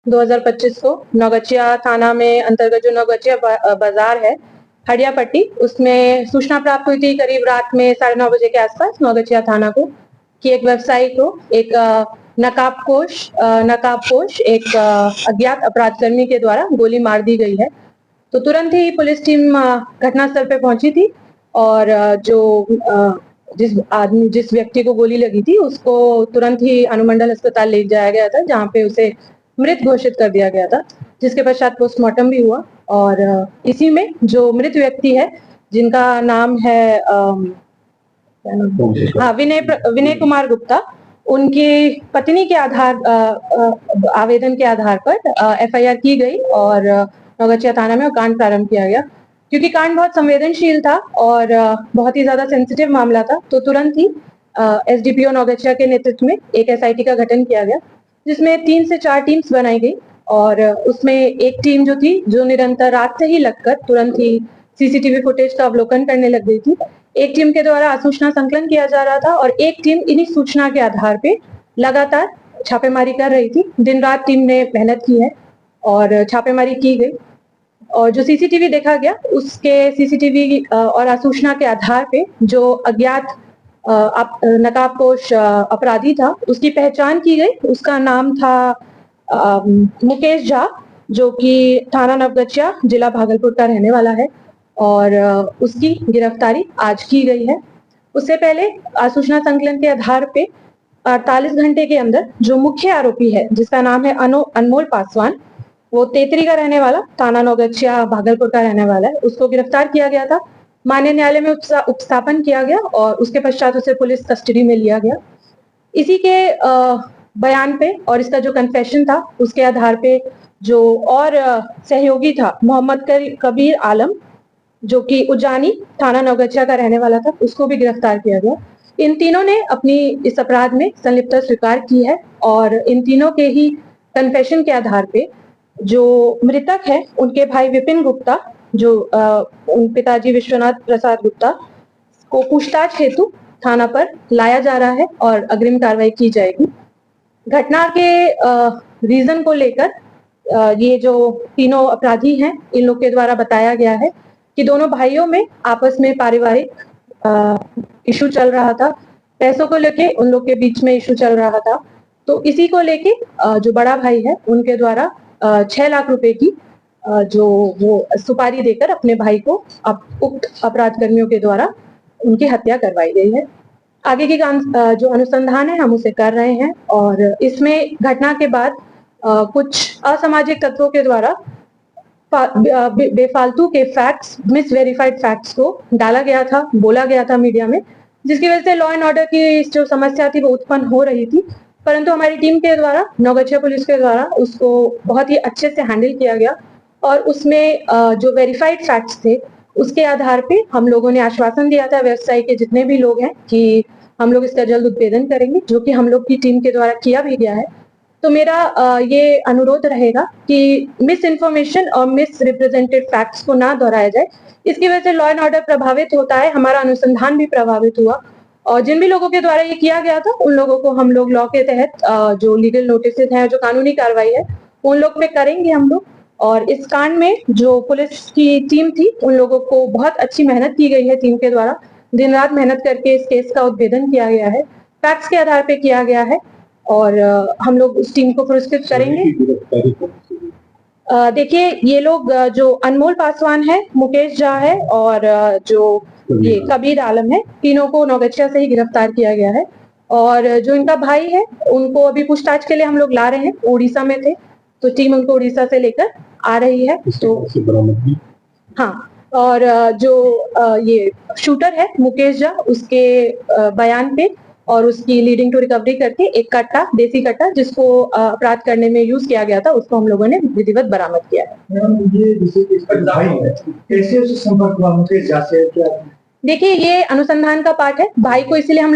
2025 को नौगछिया थाना में अंतर्गत जो नौगछिया बाजार है हड़ियापट्टी, उसमें सूचना प्राप्त हुई थी करीब रात में 9:30 बजे के आसपास नौगछिया थाना को कि एक व्यवसायी को एक नकाबपोश एक अज्ञात अपराधकर्मी के द्वारा गोली मार दी गई है। तो तुरंत ही पुलिस टीम घटनास्थल पे पहुंची थी और जिस व्यक्ति को गोली लगी थी उसको तुरंत ही अनुमंडल अस्पताल ले जाया गया था, जहां पे उसे मृत घोषित कर दिया गया था, जिसके पश्चात पोस्टमार्टम भी हुआ। और इसी में जो मृत व्यक्ति है जिनका नाम है विनय कुमार गुप्ता, उनकी पत्नी के आवेदन के आधार पर एफआईआर की गई और नौगछिया थाना में कांड प्रारंभ किया गया। क्योंकि कांड बहुत संवेदनशील था और बहुत ही ज्यादा सेंसिटिव मामला था, तो तुरंत ही एसडीपीओ नौगछिया के नेतृत्व में एक एसआईटी का गठन किया गया, जिसमें 3 से 4 टीम्स बनाई गई। और उसमें एक टीम जो थी जो निरंतर रात से ही लगकर तुरंत ही सीसीटीवी फुटेज का अवलोकन करने लग गई थी। एक टीम के द्वारा सूचना संकलन किया जा रहा था और एक टीम इन्हीं सूचना के आधार पे लगातार छापेमारी कर रही थी। दिन रात टीम ने मेहनत की है और छापेमारी की गई और जो सीसीटीवी देखा गया उसके सीसीटीवी और सूचना के आधार पे जो अज्ञात नकाबपोश अपराधी था उसकी पहचान की गई। उसका नाम था मुकेश झा, जो कि थाना नवगछिया जिला भागलपुर का रहने वाला है और उसकी गिरफ्तारी आज की गई है। उससे पहले सूचना संकलन के आधार पे 48 घंटे के अंदर जो मुख्य आरोपी है जिसका नाम है अनमोल पासवान, वो तेतरी का रहने वाला, थाना नौगछिया भागलपुर का रहने वाला है, उसको गिरफ्तार किया गया था। माननीय न्यायालय में उपस्थापन किया गया और उसके पश्चात उसे पुलिस कस्टडी में लिया गया। इसी के बयान पे और इसका जो कन्फेशन था उसके आधार पे जो और सहयोगी था मोहम्मद कबीर आलम, जो कि उज्जानी थाना नौगछिया का रहने वाला था, उसको भी गिरफ्तार किया गया। इन तीनों ने अपनी इस अपराध में संलिप्तता स्वीकार की है और इन तीनों के ही कन्फेशन के आधार पे जो मृतक है उनके भाई विपिन गुप्ता, जो उन पिताजी विश्वनाथ प्रसाद गुप्ता को पूछताछ हेतु थाना पर लाया जा रहा है और अग्रिम कार्रवाई की जाएगी। घटना के रीजन को लेकर ये जो तीनों अपराधी हैं इन लोग के द्वारा बताया गया है कि दोनों भाइयों में आपस में पारिवारिक इशू चल रहा था, पैसों को लेके उन लोग के बीच में इशू चल रहा था। तो इसी को लेके जो बड़ा भाई है उनके द्वारा 6 लाख रुपए की जो वो सुपारी देकर अपने भाई को उक्त अपराध कर्मियों के द्वारा उनकी हत्या करवाई गई है। आगे की जो अनुसंधान है हम उसे कर रहे हैं और इसमें घटना के बाद कुछ असामाजिक तत्वों के द्वारा बेफालतू के फैक्ट्स, मिसवेरिफाइड फैक्ट्स को डाला गया था, बोला गया था मीडिया में, जिसकी वजह से लॉ एंड ऑर्डर की जो समस्या थी वो उत्पन्न हो रही थी। परंतु हमारी टीम के द्वारा, नौगछिया पुलिस के द्वारा उसको बहुत ही अच्छे से हैंडल किया गया और उसमें जो वेरीफाइड फैक्ट्स थे उसके आधार पे हम लोगों ने आश्वासन दिया था व्यवसायी के जितने भी लोग हैं कि हम लोग इसका जल्द उद्भेदन करेंगे, जो कि हम लोग की टीम के द्वारा किया भी गया है। तो मेरा ये अनुरोध रहेगा कि मिस इन्फॉर्मेशन और मिस रिप्रेजेंटेड फैक्ट्स को ना दोहराया जाए। इसकी वजह से लॉ एंड ऑर्डर प्रभावित होता है, हमारा अनुसंधान भी प्रभावित हुआ और जिन भी लोगों के द्वारा ये किया गया था उन लोगों को हम लोग लॉ के तहत जो लीगल नोटिस है, जो कानूनी कार्रवाई है, उन लोग पे करेंगे हम लोग। और इस कांड में जो पुलिस की टीम थी उन लोगों को बहुत अच्छी मेहनत की गई है, टीम के द्वारा दिन रात मेहनत करके इस केस का उद्भेदन किया गया है, फैक्ट्स के आधार पे किया गया है और हम लोग उस टीम को पुरस्कृत करेंगे। देखिए ये लोग जो अनमोल पासवान है, मुकेश झा है और जो ये कबीर आलम है, तीनों को नौगछिया से ही गिरफ्तार किया गया है और जो इनका भाई है उनको अभी पूछताछ के लिए हम लोग ला रहे हैं। उड़ीसा में थे तो टीम उनको उड़ीसा से लेकर आ रही है। तो हाँ, और जो ये शूटर है मुकेश झा, उसके बयान पे और उसकी लीडिंग टू रिकवरी करके एक कट्टा, देसी कट्टा जिसको अपराध करने में यूज किया गया था, उसको हम लोगों ने विधिवत बरामद किया है। कैसे संपर्क हुआ मुकेश झा से? क्या देखिए ये अनुसंधान का पार्ट है, भाई को इसीलिए हम